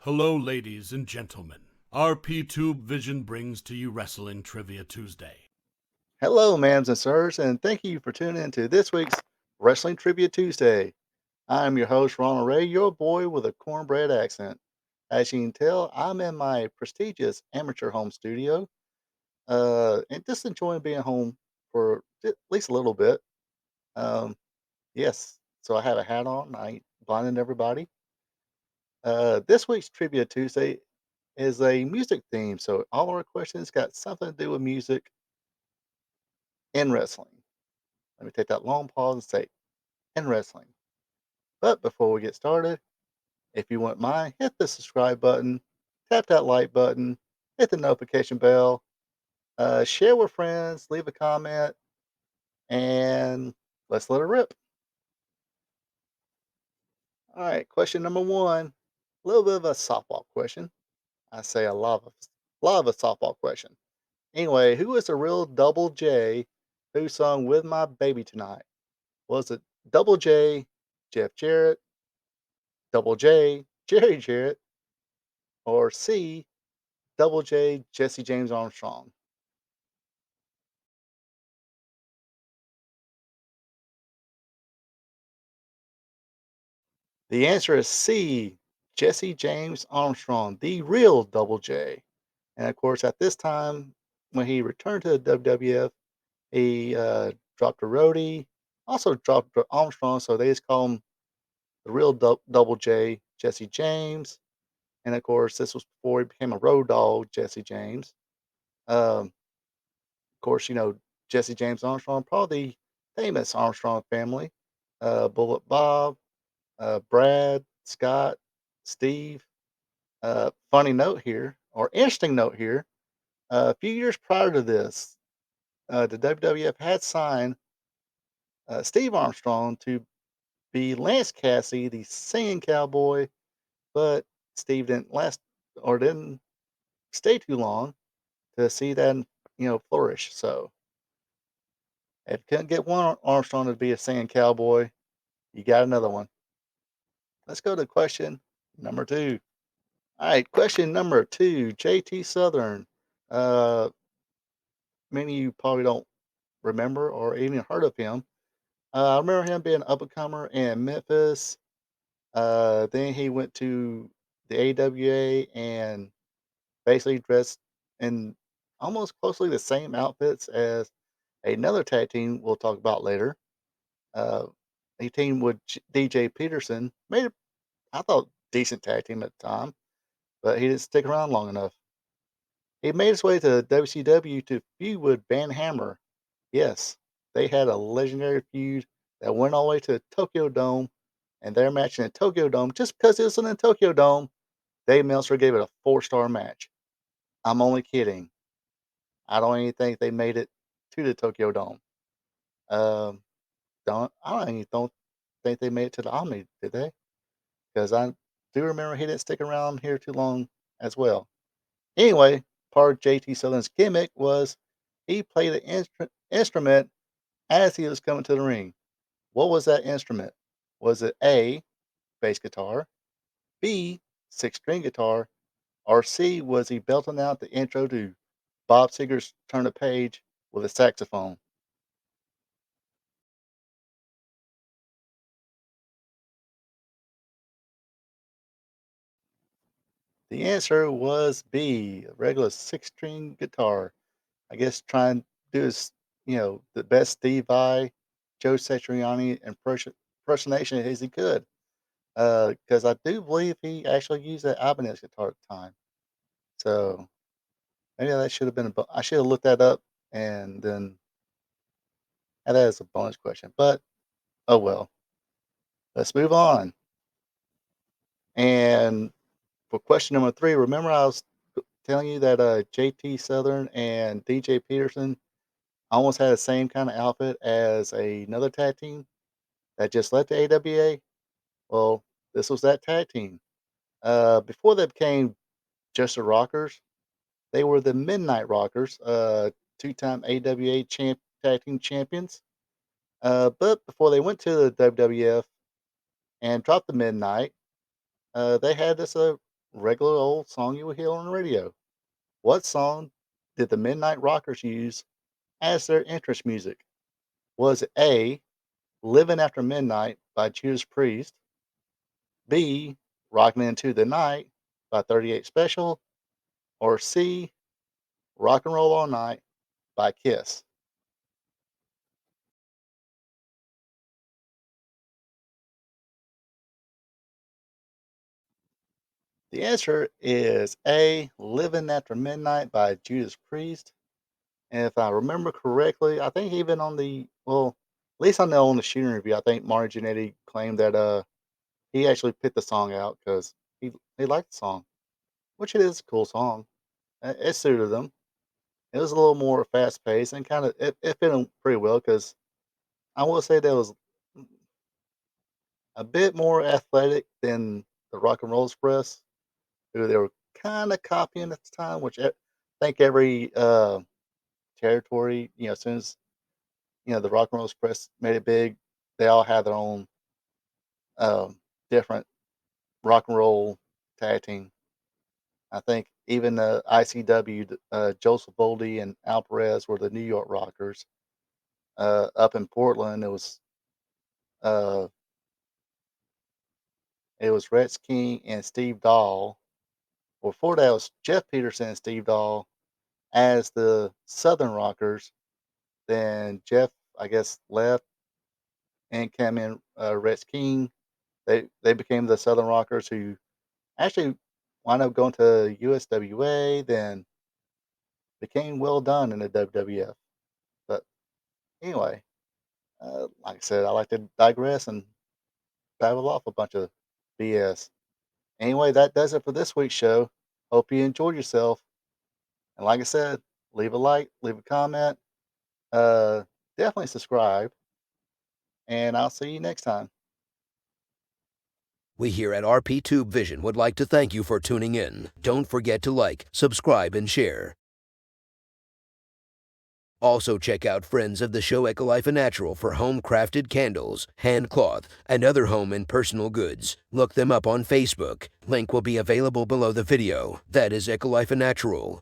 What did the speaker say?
Hello, ladies and gentlemen. RP Tube Vision brings to you Wrestling Trivia Tuesday. Hello, ma'ams and sirs, and thank you for tuning in to this week's Wrestling Trivia Tuesday. I'm your host, Ronald Ray, your boy with a cornbread accent. As you can tell, I'm in my prestigious amateur home studio, and just enjoying being home for at least a little bit. Um, yes, so I have a hat on. I ain't blinding everybody. This week's Trivia Tuesday is a music theme, so all our questions got something to do with music in wrestling. Let me take that long pause and say, in wrestling. But before we get started, if you wouldn't mind, hit the subscribe button, tap that like button, hit the notification bell, share with friends, leave a comment, and let's let it rip. All right, question number one. A little bit of a softball question. I say a lot of a softball question. Anyway, who is the real Double J who sung With My Baby Tonight? Was it Double J, Jeff Jarrett, Double J, Jerry Jarrett, or C, Double J, Jesse James Armstrong? The answer is C, Jesse James Armstrong, the real Double J. And of course, at this time, when he returned to the WWF, he dropped a roadie, also dropped Armstrong, so they just call him the real Double J, Jesse James. And of course, this was before he became a road dog, Jesse James. Of course, Jesse James Armstrong, probably the famous Armstrong family. Bullet Bob, Brad, Scott, Steve. Funny note here, or interesting note here. A few years prior to this, the WWF had signed Steve Armstrong to be Lance Cassidy, the singing cowboy, but Steve didn't last or didn't stay too long to see that flourish. So if you couldn't get one Armstrong to be a singing cowboy, you got another one. Let's go to question number two. All right, question number two. JT Southern. Uh, Many of you probably don't remember or even heard of him. I remember him being an up and comer in Memphis. Then he went to the AWA and basically dressed in almost closely the same outfits as another tag team we'll talk about later. Uh, he teamed with DJ Peterson. Made a, I thought, decent tag team at the time, but he didn't stick around long enough. He made his way to WCW to feud with Van Hammer. Yes, they had a legendary feud that went all the way to the Tokyo Dome, and their match in the Tokyo Dome, just because it was in the Tokyo Dome, Dave Meltzer gave it a four-star match. I'm only kidding. I don't even think they made it to the Tokyo Dome. Um, I don't even don't think they made it to the Omni, did they? Because I do remember he didn't stick around here too long as well. Anyway, part of JT Southern's gimmick was he played an instrument as he was coming to the ring. What was that instrument? Was it A, bass guitar, B, six string guitar, or C, was he belting out the intro to Bob Seger's Turn the Page with a saxophone? The answer was B, a regular six string guitar. I guess trying to do his, the best Steve Vai, Joe Satriani impersonation as he could. Because I do believe he actually used that Ibanez guitar at the time. So maybe that should have been I should have looked that up and then had that as a bonus question. But oh well. Let's move on. And for question number three, remember I was telling you that JT Southern and DJ Peterson almost had the same kind of outfit as another tag team that just left the AWA? Well, this was that tag team. Before they became just the Rockers, they were the Midnight Rockers, two-time AWA tag team champions. But before they went to the WWF and dropped the Midnight, they had this. regular old song you would hear on the radio. What song did the Midnight Rockers use as their entrance music? Was it A, Living After Midnight by Judas Priest, B, Rockin' Into the Night by 38 Special, or C, Rock and Roll All Night by Kiss? The answer is A, Living After Midnight by Judas Priest. And if I remember correctly, I think even on at least I know on the shooting review, I think Marty Jannetty claimed that he actually picked the song out because he liked the song, which it is a cool song. It suited him. It was a little more fast paced and kind of it fit him pretty well because I will say that was a bit more athletic than the Rock and Roll Express, who they were kind of copying at the time, which I think every territory, as soon as the Rock and Roll Express made it big, they all had their own different rock and roll tag team. I think even the ICW, Joseph Boldy and Al Perez were the New York Rockers. Up in Portland, uh, it was Rex King and Steve Dahl. Before that, it was Jeff Peterson and Steve Dahl as the Southern Rockers. Then Jeff, I guess, left and came in Rex King. They became the Southern Rockers, who actually wound up going to USWA, then became well done in the WWF. But anyway, like I said, I like to digress and babble off a bunch of BS. Anyway, that does it for this week's show. Hope you enjoyed yourself. And like I said, leave a like, leave a comment, uh, definitely subscribe, and I'll see you next time. We here at RP Tube Vision would like to thank you for tuning in. Don't forget to like, subscribe, and share. Also check out friends of the show Ecolife Natural for home-crafted candles, hand cloth, and other home and personal goods. Look them up on Facebook. Link will be available below the video. That is Ecolife Natural.